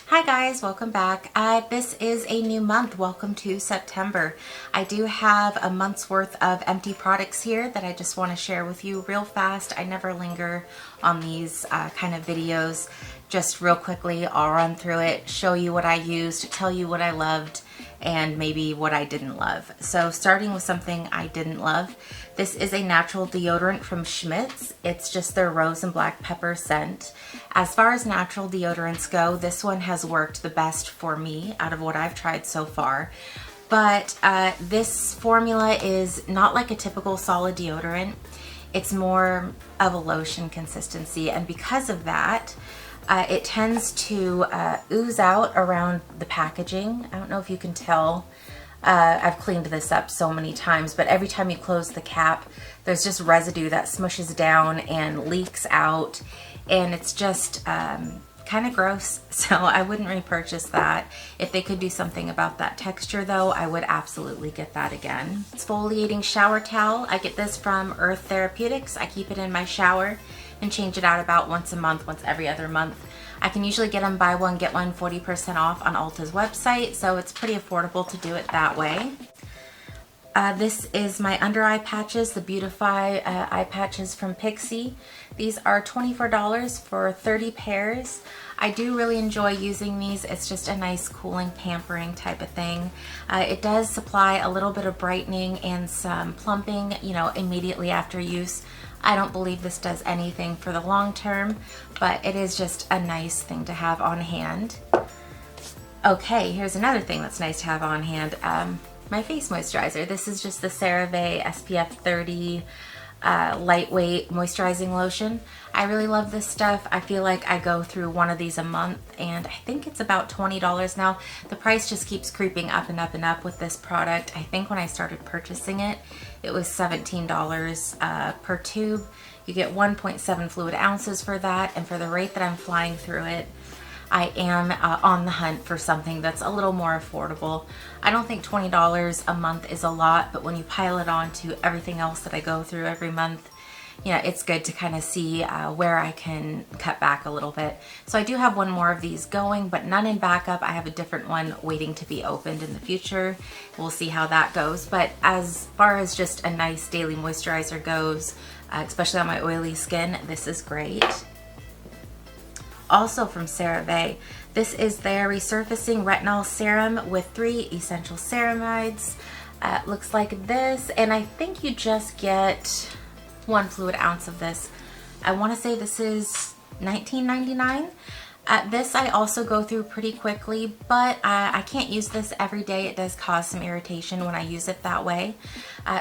Hi guys, welcome back. This is a new month. Welcome to September. I do have a month's worth of empty products here that I just want to share with you real fast. I never linger on these kind of videos. Just real quickly, I'll run through it, show you what I used, tell you what I loved, and maybe what I didn't love. So starting with something I didn't love. This is a natural deodorant from Schmidt's. It's just their rose and black pepper scent. As far as natural deodorants go, this one has worked the best for me out of what I've tried so far. But this formula is not like a typical solid deodorant. It's more of a lotion consistency, and because of that, it tends to ooze out around the packaging. I don't know if you can tell. I've cleaned this up so many times, but every time you close the cap, there's just residue that smushes down and leaks out, and it's just kind of gross. So I wouldn't repurchase that. If they could do something about that texture though, I would absolutely get that again. Exfoliating shower towel. I get this from Earth Therapeutics. I keep it in my shower and change it out about once a month, once every other month. I can usually get them buy one, get one 40% off on Ulta's website, so it's pretty affordable to do it that way. This is my under eye patches, the Beautify eye patches from Pixi. These are $24 for 30 pairs. I do really enjoy using these. It's just a nice cooling, pampering type of thing. It does supply a little bit of brightening and some plumping, you know, immediately after use. I don't believe this does anything for the long term, but it is just a nice thing to have on hand. Okay, here's another thing that's nice to have on hand. My face moisturizer. This is just the CeraVe SPF 30 lightweight moisturizing lotion. I really love this stuff. I feel like I go through one of these a month, and I think it's about $20 now. The price just keeps creeping up and up and up with this product. I think when I started purchasing it, it was $17 per tube. You get 1.7 fluid ounces for that, and for the rate that I'm flying through it, I am on the hunt for something that's a little more affordable. I don't think $20 a month is a lot, but when you pile it on to everything else that I go through every month, you know, it's good to kind of see where I can cut back a little bit. So I do have one more of these going, but none in backup. I have a different one waiting to be opened in the future. We'll see how that goes. But as far as just a nice daily moisturizer goes, especially on my oily skin, this is great. Also from CeraVe, this is their resurfacing retinol serum with 3 essential ceramides. Looks like this, and I think you just get 1 fluid ounce of this. I want to say this is $19.99. This I also go through pretty quickly, but I can't use this every day. It does cause some irritation when I use it that way.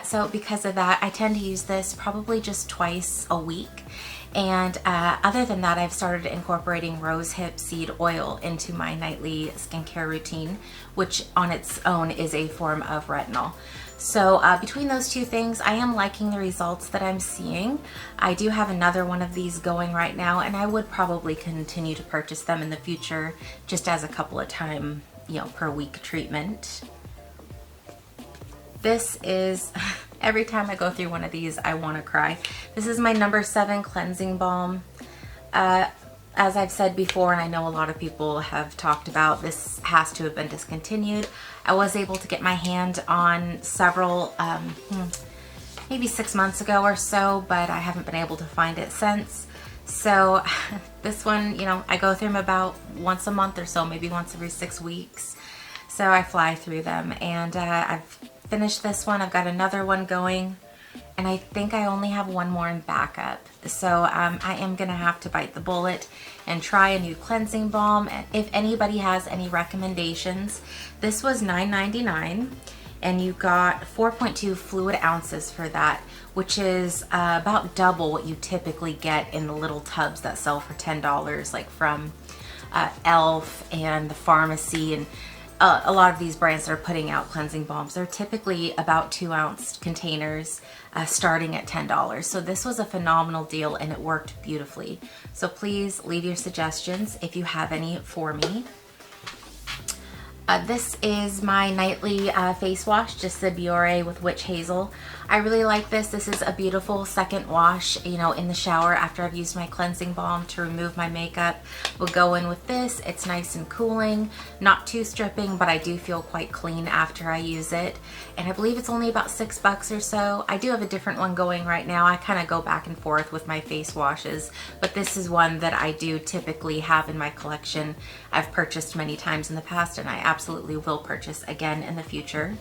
So because of that, I tend to use this probably just twice a week. And other than that, I've started incorporating rosehip seed oil into my nightly skincare routine, which on its own is a form of retinol. So between those two things, I am liking the results that I'm seeing. I do have another one of these going right now, and I would probably continue to purchase them in the future just as a couple of time, you know, per week treatment. This is, every time I go through one of these, I want to cry. This is my number 7 cleansing balm. As I've said before, and I know a lot of people have talked about, this has to have been discontinued. I was able to get my hand on several, maybe 6 months ago or so, but I haven't been able to find it since. So this one, you know, I go through them about once a month or so, maybe once every 6 weeks. So I fly through them, and I've finished this one. I've got another one going, and I think I only have one more in backup. So I am gonna have to bite the bullet and try a new cleansing balm. And if anybody has any recommendations, this was $9.99, and you got 4.2 fluid ounces for that, which is about double what you typically get in the little tubs that sell for $10, like from Elf and the pharmacy, and a lot of these brands that are putting out cleansing balms, they're typically about 2-ounce containers starting at $10. So this was a phenomenal deal, and it worked beautifully. So please leave your suggestions if you have any for me. This is my nightly face wash, just the Biore with Witch Hazel. I really like this. This is a beautiful second wash, you know, in the shower after I've used my cleansing balm to remove my makeup. We'll go in with this. It's nice and cooling, not too stripping, but I do feel quite clean after I use it. And I believe it's only about $6 or so. I do have a different one going right now. I kind of go back and forth with my face washes, but this is one that I do typically have in my collection. I've purchased many times in the past, and I absolutely will purchase again in the future.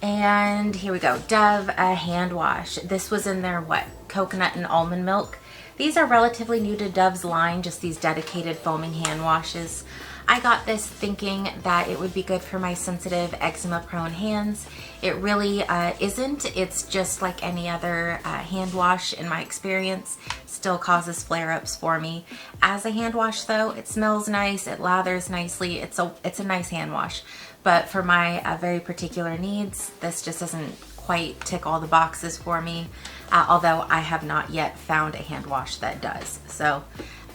And here we go, Dove hand wash. This was in their coconut and almond milk. These are relatively new to Dove's line, just these dedicated foaming hand washes. I got this thinking that it would be good for my sensitive eczema prone hands. It really isn't. It's just like any other hand wash in my experience. Still causes flare-ups for me. As a hand wash though, it smells nice, it lathers nicely, it's a nice hand wash. But for my very particular needs, this just doesn't quite tick all the boxes for me, although I have not yet found a hand wash that does. So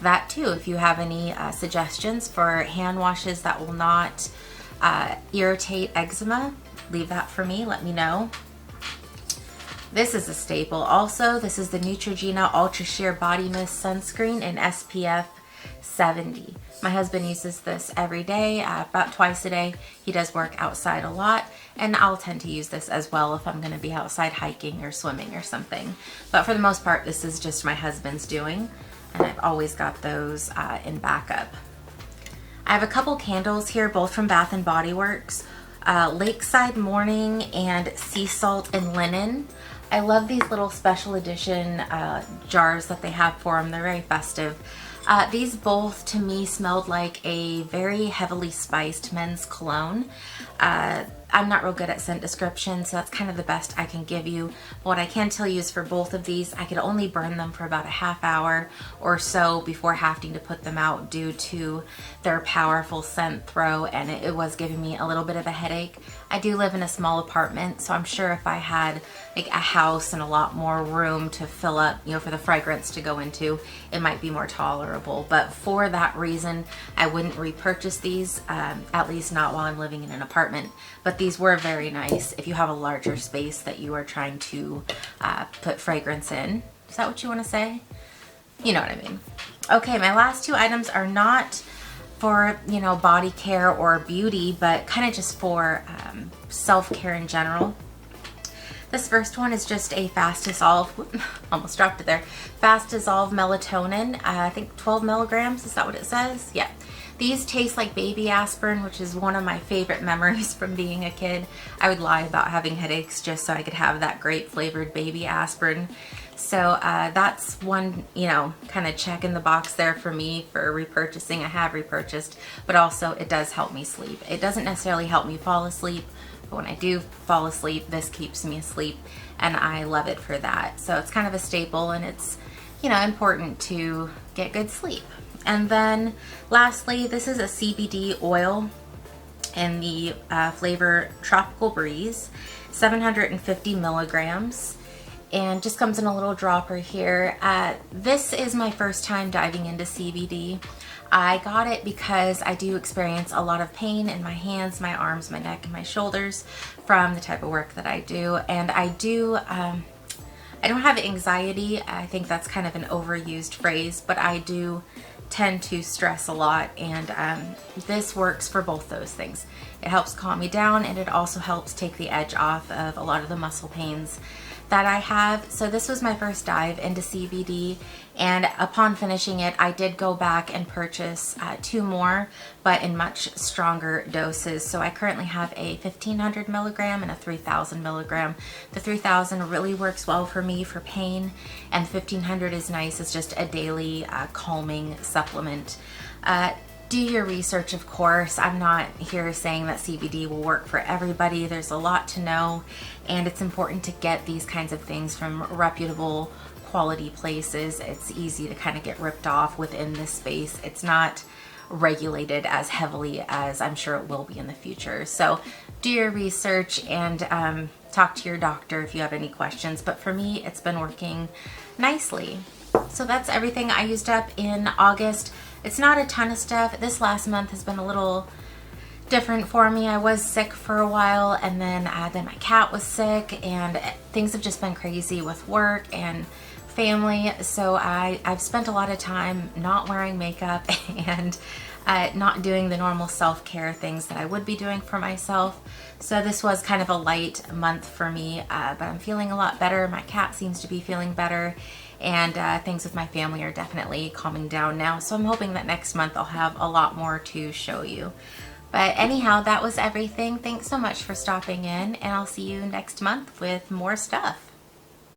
that too, if you have any suggestions for hand washes that will not irritate eczema, leave that for me, let me know. This is a staple also. This is the Neutrogena Ultra Sheer Body Mist Sunscreen in SPF 70. My husband uses this every day, about twice a day. He does work outside a lot, and I'll tend to use this as well if I'm going to be outside hiking or swimming or something. But for the most part, this is just my husband's doing, and I've always got those in backup. I have a couple candles here, both from Bath & Body Works. Lakeside Morning and Sea Salt and Linen. I love these little special edition jars that they have for them. They're very festive. These both to me smelled like a very heavily spiced men's cologne. I'm not real good at scent description, so that's kind of the best I can give you. What I can tell you is for both of these, I could only burn them for about a half hour or so before having to put them out due to their powerful scent throw, and it was giving me a little bit of a headache. I do live in a small apartment, so I'm sure if I had like a house and a lot more room to fill up, you know, for the fragrance to go into, it might be more tolerable. But for that reason, I wouldn't repurchase these, at least not while I'm living in an apartment. But these were very nice if you have a larger space that you are trying to put fragrance in. Is that what you want to say? You know what I mean. Okay, my last two items are not for, you know, body care or beauty, but kind of just for self-care in general. This first one is just a fast dissolve, almost dropped it there, fast dissolve melatonin, I think 12 milligrams, is that what it says? Yeah. These taste like baby aspirin, which is one of my favorite memories from being a kid. I would lie about having headaches just so I could have that grape flavored baby aspirin. So that's one, you know, kind of check in the box there for me for repurchasing. I have repurchased, but also it does help me sleep. It doesn't necessarily help me fall asleep, but when I do fall asleep, this keeps me asleep, and I love it for that. So it's kind of a staple, and it's, you know, important to get good sleep. And then lastly, this is a CBD oil in the flavor Tropical Breeze, 750 milligrams, and just comes in a little dropper here. This is my first time diving into CBD. I got it because I do experience a lot of pain in my hands, my arms, my neck, and my shoulders from the type of work that I do. And I don't have anxiety. I think that's kind of an overused phrase, but I do tend to stress a lot, and this works for both those things. It helps calm me down, and it also helps take the edge off of a lot of the muscle pains that I have. So this was my first dive into CBD, and upon finishing it, I did go back and purchase 2 more, but in much stronger doses. So I currently have a 1500 milligram and a 3000 milligram. The 3000 really works well for me for pain, and 1500 is nice. It's just a daily calming supplement. Do your research, of course. I'm not here saying that CBD will work for everybody. There's a lot to know, and it's important to get these kinds of things from reputable quality places. It's easy to kind of get ripped off within this space. It's not regulated as heavily as I'm sure it will be in the future. So do your research and talk to your doctor if you have any questions. But for me, it's been working nicely. So that's everything I used up in August. It's not a ton of stuff. This last month has been a little different for me. I was sick for a while, and then my cat was sick, and things have just been crazy with work and family. So I've spent a lot of time not wearing makeup and not doing the normal self-care things that I would be doing for myself. So this was kind of a light month for me, but I'm feeling a lot better. My cat seems to be feeling better, and things with my family are definitely calming down now. So I'm hoping that next month I'll have a lot more to show you. But anyhow, that was everything. Thanks so much for stopping in, and I'll see you next month with more stuff.